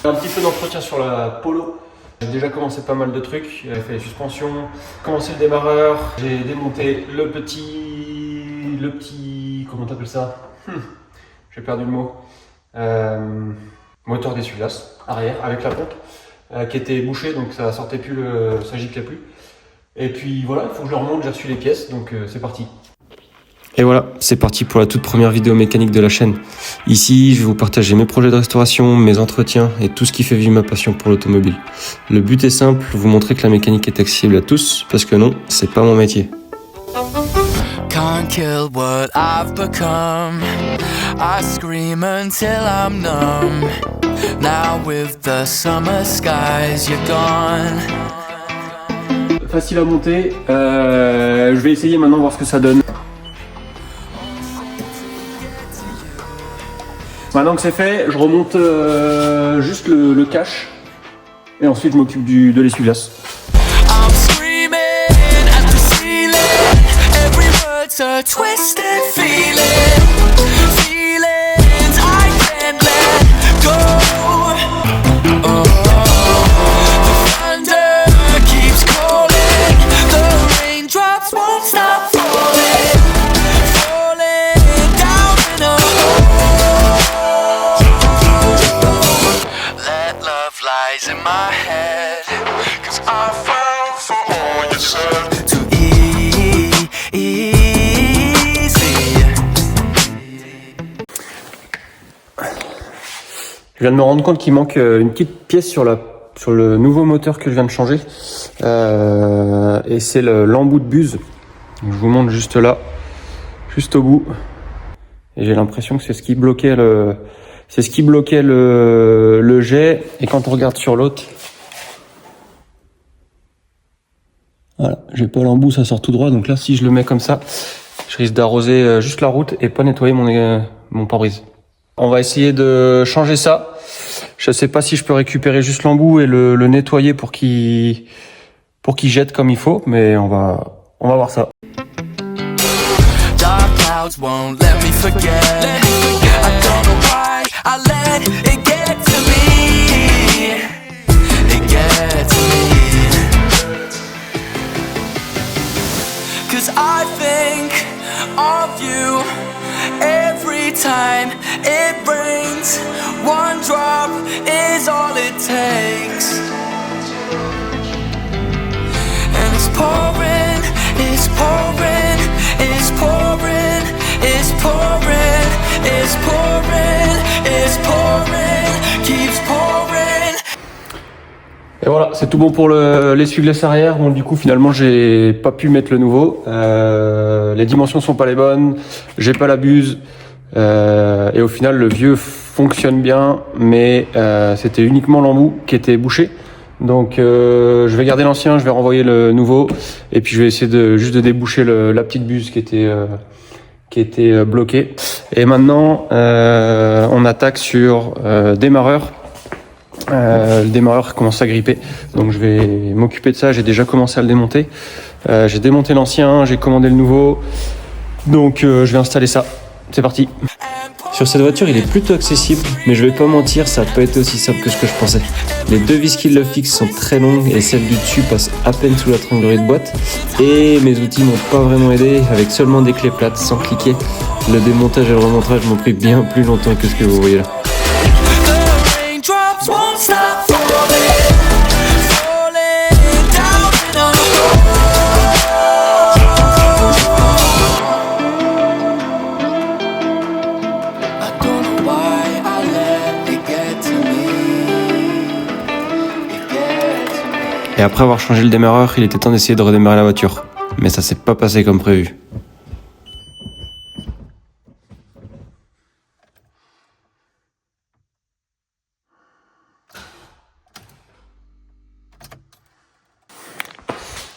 Un petit peu d'entretien sur la Polo. J'ai déjà commencé pas mal de trucs. J'ai fait les suspensions, commencé le démarreur. J'ai démonté le petit, comment t'appelles ça? J'ai perdu le mot. Moteur d'essuie-glace arrière avec la pompe qui était bouchée, donc ça sortait plus, ça giclait plus. Et puis voilà, il faut que je le remonte. J'ai reçu les pièces, donc c'est parti. Et voilà, c'est parti pour la toute première vidéo mécanique de la chaîne. Ici, je vais vous partager mes projets de restauration, mes entretiens et tout ce qui fait vivre ma passion pour l'automobile. Le but est simple, vous montrer que la mécanique est accessible à tous, parce que non, c'est pas mon métier. Can't kill what I've become. I scream until I'm numb. Now with the summer skies, you're gone. Facile à monter, je vais essayer maintenant voir ce que ça donne. Maintenant que c'est fait, je remonte juste le cache et ensuite je m'occupe de l'essuie-glace. I'm screaming at the ceiling. Every word's a twisted feeling. Feelings I can't let go. Oh, the thunder keeps calling. The raindrops won't stop falling. Falling down in a hole. That love lies in my head. 'Cause I fell for all you said. Too easy. Je viens de me rendre compte qu'il manque une petite pièce sur le nouveau moteur que je viens de changer. Et c'est l'embout de buse. Donc, je vous montre juste là, juste au bout. Et j'ai l'impression que c'est ce qui bloquait le jet. Et quand on regarde sur l'autre, voilà, j'ai pas l'embout, ça sort tout droit. Donc là, si je le mets comme ça, je risque d'arroser juste la route et pas nettoyer mon pare-brise. On va essayer de changer ça. Je sais pas si je peux récupérer juste l'embout et le nettoyer pour qu'il jette comme il faut, mais on va voir ça. Dark clouds won't let me forget. I don't know why I let it get to me. It gets to me. 'Cause I think of you every time it rains. One drop is all it takes. And it's pouring, it's pouring, it's pouring, it's pouring, it's pouring, it's pouring, keeps pouring. Et voilà, c'est tout bon pour l'essuie-glace arrière. Bon, du coup, finalement, j'ai pas pu mettre le nouveau. Les dimensions sont pas les bonnes. J'ai pas la buse. Et au final, le vieux fonctionne bien, mais c'était uniquement l'embout qui était bouché. Donc, je vais garder l'ancien, je vais renvoyer le nouveau, et puis je vais essayer juste de déboucher la petite buse qui était bloquée. Et maintenant, on attaque sur démarreur. Le démarreur commence à gripper, donc je vais m'occuper de ça. J'ai déjà commencé à le démonter. J'ai démonté l'ancien, j'ai commandé le nouveau, donc je vais installer ça. C'est parti. Sur cette voiture, il est plutôt accessible, mais je vais pas mentir, ça n'a pas été aussi simple que ce que je pensais. Les deux vis qui le fixent sont très longues et celle du dessus passe à peine sous la tringlerie de boîte. Et mes outils m'ont pas vraiment aidé, avec seulement des clés plates, sans cliquer. Le démontage et le remontage m'ont pris bien plus longtemps que ce que vous voyez là. Et après avoir changé le démarreur, il était temps d'essayer de redémarrer la voiture. Mais ça s'est pas passé comme prévu.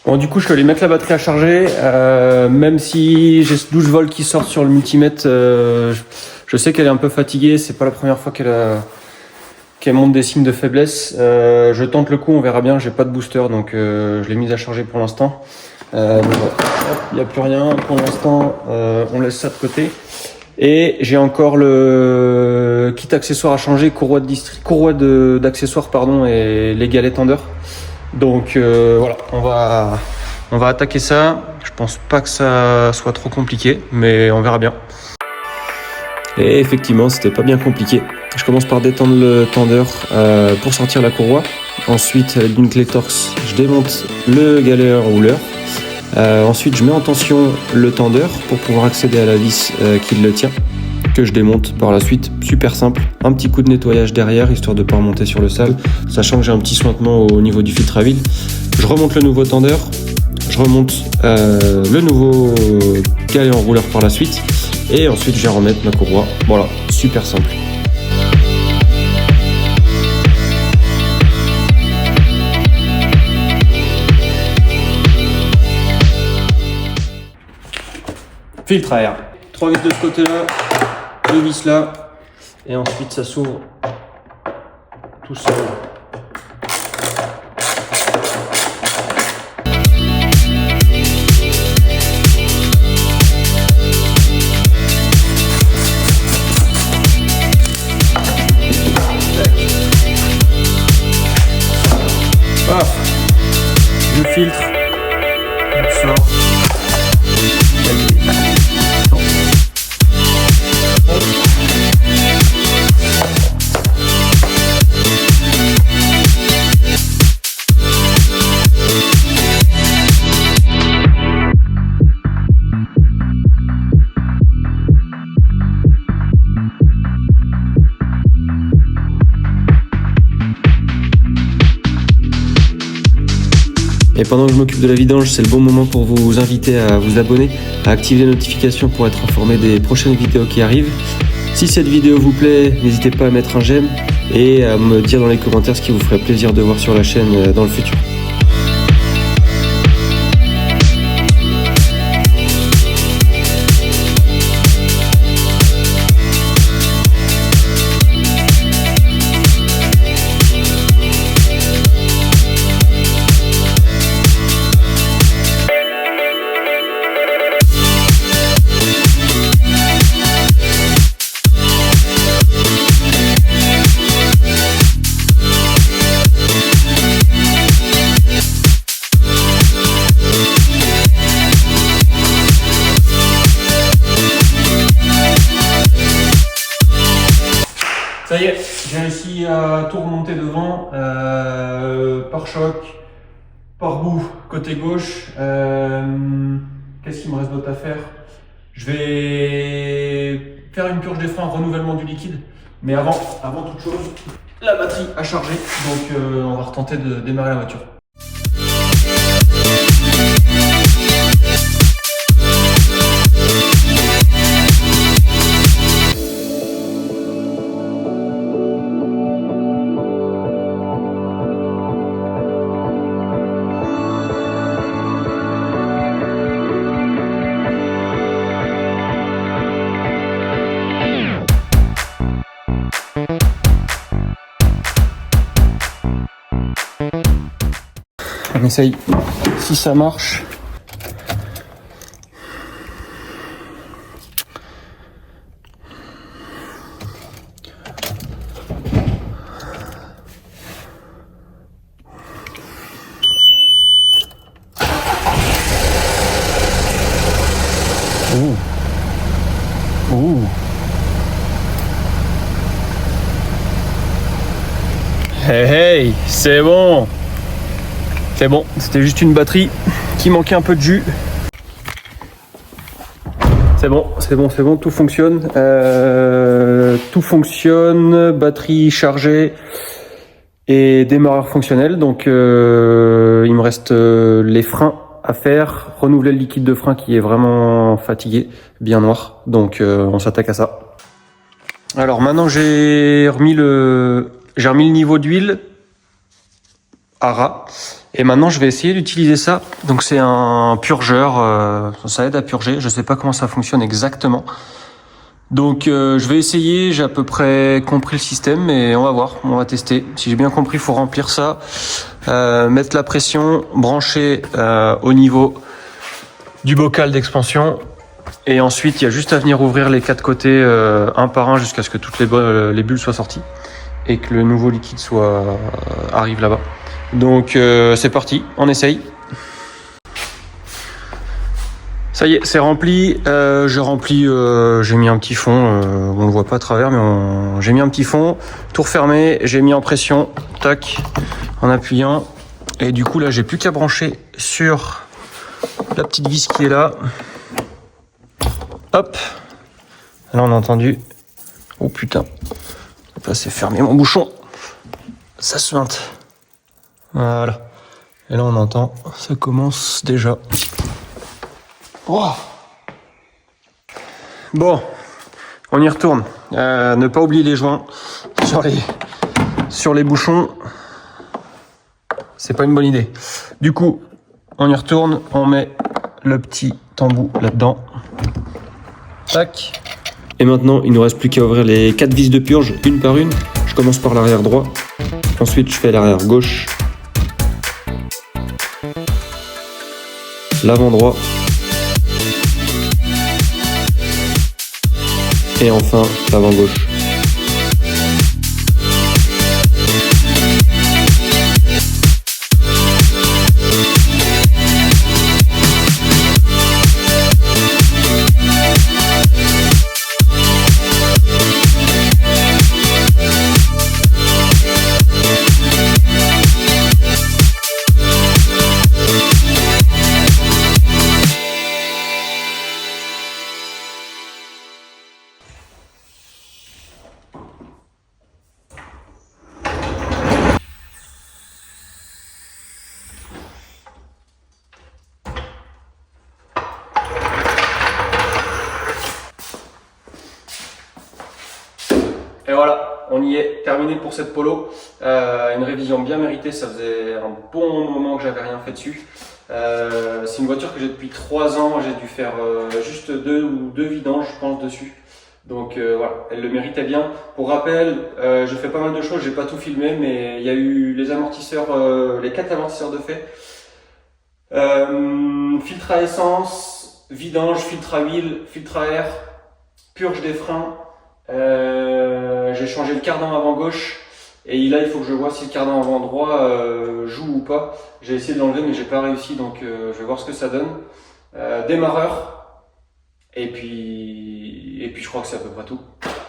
Bon, du coup, je suis allé mettre la batterie à charger. Même si j'ai 12 volts qui sortent sur le multimètre, je sais qu'elle est un peu fatiguée. C'est pas la première fois qu'elle montre des signes de faiblesse. Je tente le coup, on verra bien. J'ai pas de booster, donc je l'ai mise à charger pour l'instant. Il n'y a plus rien pour l'instant. On laisse ça de côté. Et j'ai encore le kit accessoire à changer, courroie d'accessoires pardon, et les galets tendeurs. Donc voilà, on va attaquer ça. Je pense pas que ça soit trop compliqué, mais on verra bien. Et effectivement, c'était pas bien compliqué. Je commence par détendre le tendeur pour sortir la courroie. Ensuite, avec une clé torx, je démonte le galet rouleur. Ensuite, je mets en tension le tendeur pour pouvoir accéder à la vis qui le tient, que je démonte par la suite. Super simple. Un petit coup de nettoyage derrière, histoire de ne pas remonter sur le sale, sachant que j'ai un petit sointement au niveau du filtre à huile. Je remonte le nouveau tendeur, je remonte le nouveau galet en rouleur par la suite, et ensuite je vais remettre ma courroie. Voilà, super simple. Filtre à air. 3 vis de ce côté-là, 2 vis là, et ensuite ça s'ouvre tout seul. Paf, je filtre, on sort. Et pendant que je m'occupe de la vidange, c'est le bon moment pour vous inviter à vous abonner, à activer les notifications pour être informé des prochaines vidéos qui arrivent. Si cette vidéo vous plaît, n'hésitez pas à mettre un j'aime et à me dire dans les commentaires ce qui vous ferait plaisir de voir sur la chaîne dans le futur. Ça y est, j'ai réussi à tout remonter devant, pare-choc, pare-boue côté gauche. Qu'est-ce qu'il me reste d'autre à faire? Je vais faire une purge des freins, renouvellement du liquide. Mais avant toute chose, la batterie à charger. Donc on va retenter de démarrer la voiture. On essaye si ça marche. Ouh. Ouh. Hey hey, c'est bon. C'est bon, c'était juste une batterie qui manquait un peu de jus. C'est bon, tout fonctionne. Tout fonctionne, batterie chargée et démarreur fonctionnel. Donc il me reste les freins à faire, renouveler le liquide de frein qui est vraiment fatigué, bien noir. Donc on s'attaque à ça. Alors maintenant j'ai remis le niveau d'huile à ras. Et maintenant, je vais essayer d'utiliser ça. Donc, c'est un purgeur. Ça aide à purger. Je sais pas comment ça fonctionne exactement. Donc, je vais essayer. J'ai à peu près compris le système, mais on va voir. On va tester. Si j'ai bien compris, il faut remplir ça, mettre la pression, brancher au niveau du bocal d'expansion Et ensuite, il y a juste à venir ouvrir les 4 côtés un par un jusqu'à ce que toutes les bulles soient sorties et que le nouveau liquide arrive là-bas. Donc c'est parti, on essaye. Ça y est, c'est rempli. J'ai mis un petit fond. On le voit pas à travers, mais j'ai mis un petit fond. Tout refermé. J'ai mis en pression. Tac, en appuyant. Et du coup là, j'ai plus qu'à brancher sur la petite vis qui est là. Hop. Là, on a entendu. Oh putain. Là, c'est fermé mon bouchon. Ça suinte. Voilà. Et là, on entend. Ça commence déjà. Oh. Bon, on y retourne. Ne pas oublier les joints sur les bouchons. C'est pas une bonne idée. Du coup, on y retourne. On met le petit embout là-dedans. Tac. Et maintenant, il ne nous reste plus qu'à ouvrir les 4 vis de purge, une par une. Je commence par l'arrière droit. Ensuite, je fais l'arrière gauche. L'avant droit. Et enfin, l'avant gauche. Et voilà, on y est, terminé pour cette Polo. Une révision bien méritée, ça faisait un bon moment que j'avais rien fait dessus. C'est une voiture que j'ai depuis 3 ans, j'ai dû faire juste 2 vidanges, je pense, dessus. Donc voilà, elle le méritait bien. Pour rappel, j'ai fait pas mal de choses, j'ai pas tout filmé, mais il y a eu les amortisseurs, les 4 amortisseurs de fait. Filtre à essence, vidange, filtre à huile, filtre à air, purge des freins. J'ai changé le cardan avant gauche et là il faut que je vois si le cardan avant droit joue ou pas. J'ai essayé de l'enlever mais j'ai pas réussi, donc je vais voir ce que ça donne. Démarreur et puis je crois que c'est à peu près tout.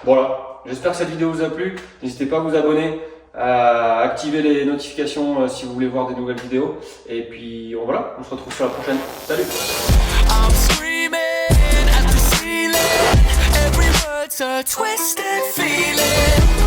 Voilà, j'espère que cette vidéo vous a plu. N'hésitez pas à vous abonner, à activer les notifications si vous voulez voir des nouvelles vidéos, et puis voilà, on se retrouve sur la prochaine. Salut. I'm screaming at the ceiling. Every word's a twisted feeling.